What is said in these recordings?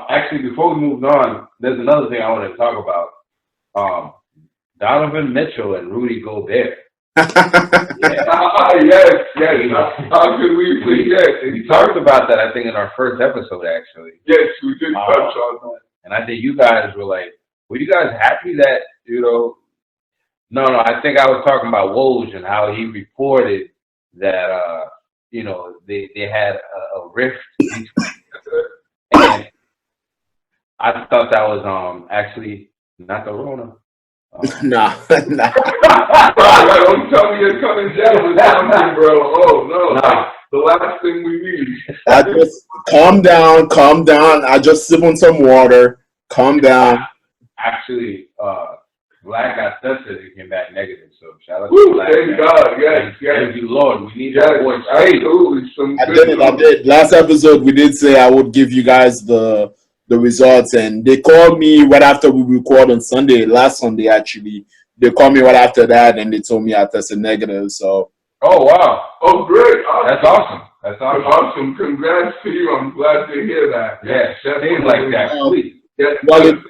Actually, before we moved on, there's another thing I want to talk about. Donovan Mitchell and Rudy Gobert. Yes. How could we forget? We talked about that, I think, in our first episode, actually. Yes, we did touch on that. And I think you guys were like, were you guys happy that, No, I think I was talking about Woj and how he reported that, they had a rift. And I thought that was actually not the Rona. Nah. Don't tell me you're coming down with something, bro. Oh, no. Nah. The last thing we need. I just calm down. I just sip on some water. Calm down. Actually, Vlad got tested and came back negative. So shout out to Woo, Vlad. thank God. Yes. Thank you, Lord. We need that voice. Absolutely. I did. Last episode, we did say I would give you guys the results, and they called me right after we record on Sunday, last Sunday actually. They called me right after that, and they told me I tested negative. So. Oh wow! Oh great! Awesome. That's awesome. Awesome! Congrats to you. I'm glad to hear that. Yes, things like that. Well,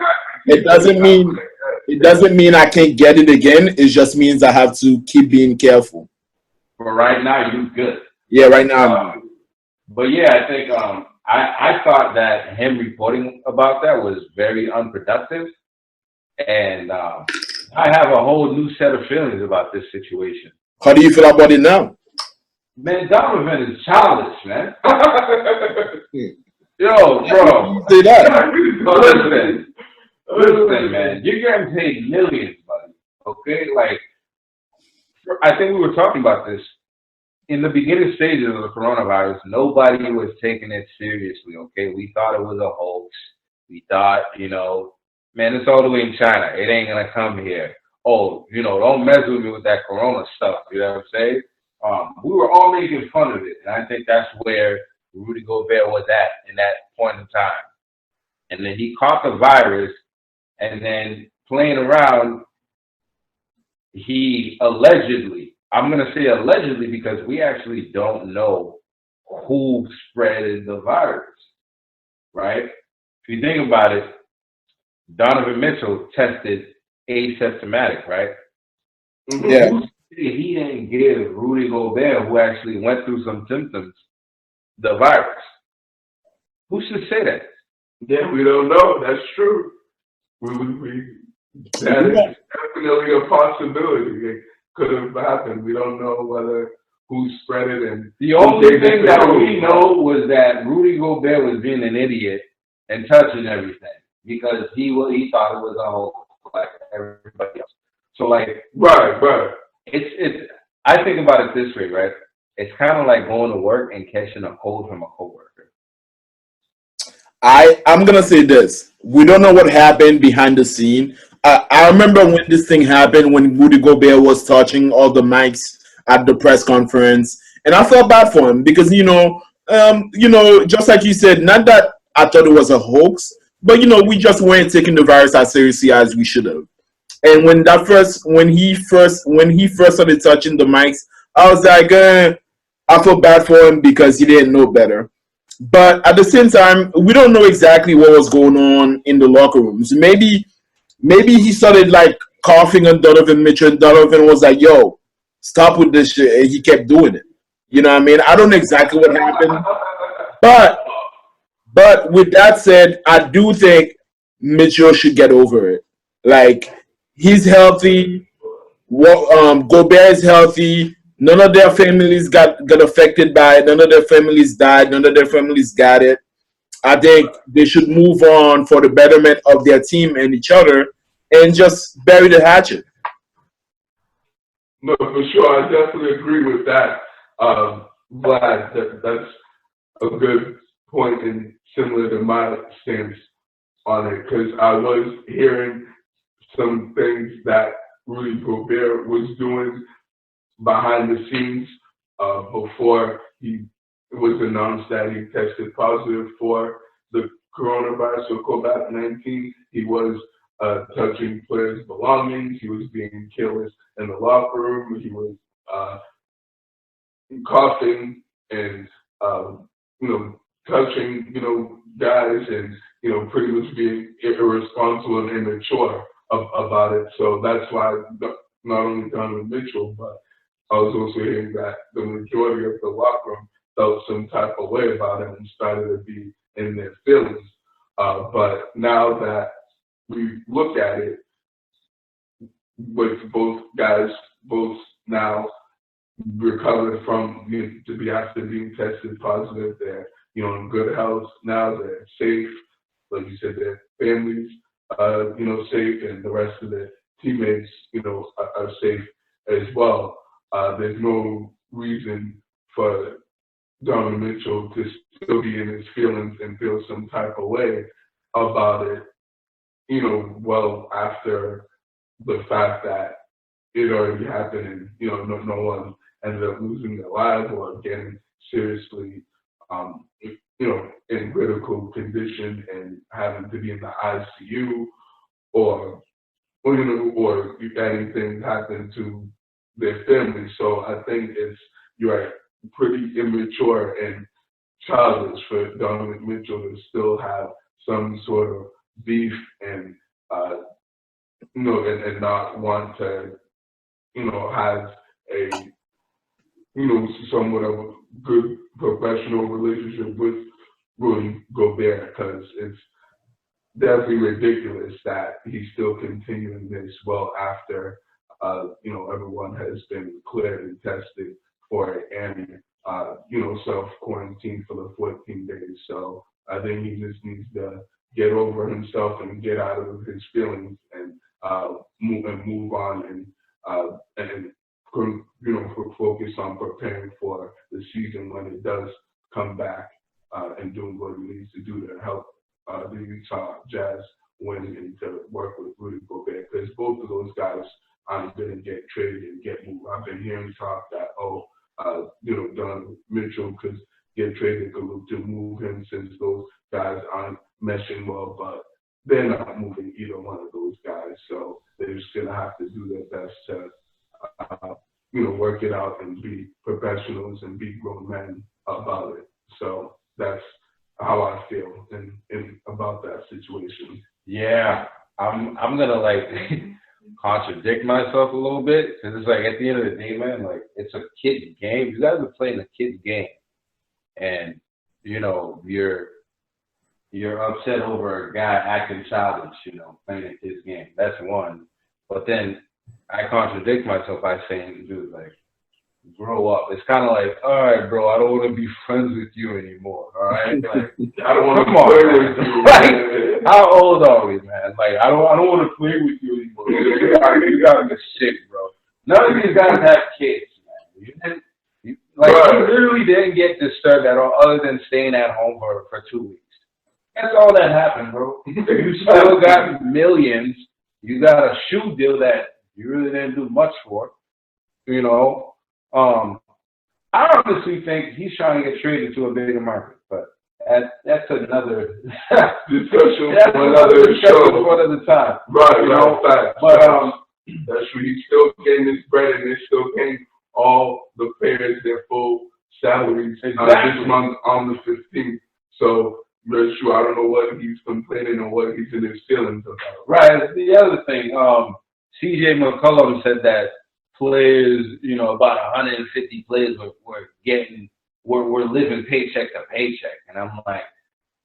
it doesn't mean I can't get it again. It just means I have to keep being careful. For right now, you're good. Yeah, right now. But yeah, I think I thought that him reporting about that was very unproductive, and I have a whole new set of feelings about this situation. How do you feel about it now? Man, Donovan is childish, man. Yo, bro. Say that. Listen, man. You're getting paid millions, buddy. Okay? Like, I think we were talking about this. In the beginning stages of the coronavirus, nobody was taking it seriously, okay? We thought it was a hoax. We thought, man, it's all the way in China. It ain't going to come here. Oh, don't mess with me with that corona stuff. You know what I'm saying? We were all making fun of it. And I think that's where Rudy Gobert was at in that point in time. And then he caught the virus, and then playing around, he allegedly, I'm going to say allegedly because we actually don't know who spread the virus, right? If you think about it, Donovan Mitchell tested asymptomatic, right? Yeah. He didn't give Rudy Gobert, who actually went through some symptoms, the virus. Who should say that? Yeah, we don't know. That's true. That is definitely a possibility. It could have happened. We don't know who spread it. And the only thing that we know was that Rudy Gobert was being an idiot and touching everything because he thought it was a whole like everybody else. So like right. It's I think about it this way, right? It's kind of like going to work and catching a cold from a coworker. I'm gonna say this: we don't know what happened behind the scene. I remember when this thing happened, when Rudy Gobert was touching all the mics at the press conference, and I felt bad for him because just like you said, not that I thought it was a hoax, but we just weren't taking the virus as seriously as we should have. And when he first started touching the mics, I was like, I feel bad for him because he didn't know better. But at the same time, we don't know exactly what was going on in the locker rooms. Maybe he started like coughing on Donovan Mitchell, and Donovan was like, "Yo, stop with this shit," and he kept doing it. You know what I mean? I don't know exactly what happened, but with that said, I do think Mitchell should get over it. Like, he's healthy. Gobert is healthy. None of their families got affected by it. None of their families died. None of their families got it. I think they should move on for the betterment of their team and each other and just bury the hatchet. No, for sure. I definitely agree with that. Vlad, that's a good point and similar to my stance on it because I was hearing some things that Rudy Gobert was doing behind the scenes before it was announced that he tested positive for the coronavirus or COVID-19. He was touching players' belongings. He was being careless in the locker room. He was coughing and touching guys and pretty much being irresponsible and immature about it. So that's why not only Donovan Mitchell, but I was also hearing that the majority of the locker room felt some type of way about it and started to be in their feelings. But now that we look at it, with both guys, both now recovered from to be after being tested positive, they're in good health now, they're safe, like you said, their families safe, and the rest of their teammates are safe as well. There's no reason for Donovan Mitchell to still be in his feelings and feel some type of way about it, well after the fact that it already happened and, no one ended up losing their lives or getting seriously, in critical condition and having to be in the ICU or anything happened to their family. So I think you're pretty immature and childish for Donovan Mitchell to still have some sort of beef and and not want to have a somewhat of a good professional relationship with Rudy Gobert, because it's definitely ridiculous that he's still continuing this well after everyone has been cleared and tested for it and self-quarantined for the 14 days. So I think he just needs to get over himself and get out of his feelings and move on and focus on preparing for the season when it does come back and doing what he needs to do to help the Utah Jazz win and to work with Rudy Gobert, because both of those guys aren't going to get traded and get moved. I've been hearing talk that Donovan Mitchell could get traded to move him since those guys aren't meshing well, but they're not moving either one of those guys. So they're just going to have to do their best to work it out and be professionals and be grown men about it. So that's how I feel in about that situation. Yeah, I'm gonna contradict myself a little bit, because it's at the end of the day, man, it's a kid's game. You guys are playing a kid's game, and you're upset over a guy acting childish, playing a kid's game. That's one. But then I contradict myself by saying, dude, grow up. It's kind of all right, bro, I don't want to be friends with you anymore, all right? I don't want to play with you. How old are we, man? I don't want to play with you anymore. You gotta get sick, bro. None of these guys have kids, man. You literally didn't get disturbed at all, other than staying at home for 2 weeks. That's all that happened, bro. You still got millions. You got a shoe deal that you really didn't do much for, I honestly think he's trying to get traded to a bigger market, but that's another discussion for another show. For another time. Right, but that's true. He's still getting his bread and they're still paying all the players their full salaries this month on the 15th. So that's true. I don't know what he's complaining or what he's in his feelings about. Right. The other thing, CJ McCollum said that players, about 150 players were living paycheck to paycheck, and I'm like,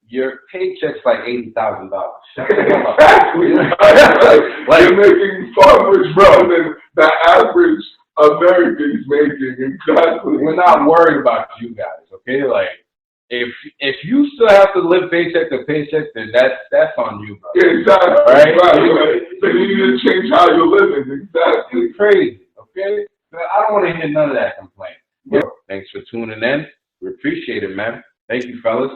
your paycheck's $80,000. Exactly. You're making far much more than the average American's making. Exactly. We're not worried about you guys, okay? If you still have to live paycheck to paycheck, then that's on you, bro. Exactly. Right? Then you need to change how you're living. Exactly. It's crazy, okay? I don't want to hear none of that complaint. Thanks for tuning in. We appreciate it, man. Thank you, fellas.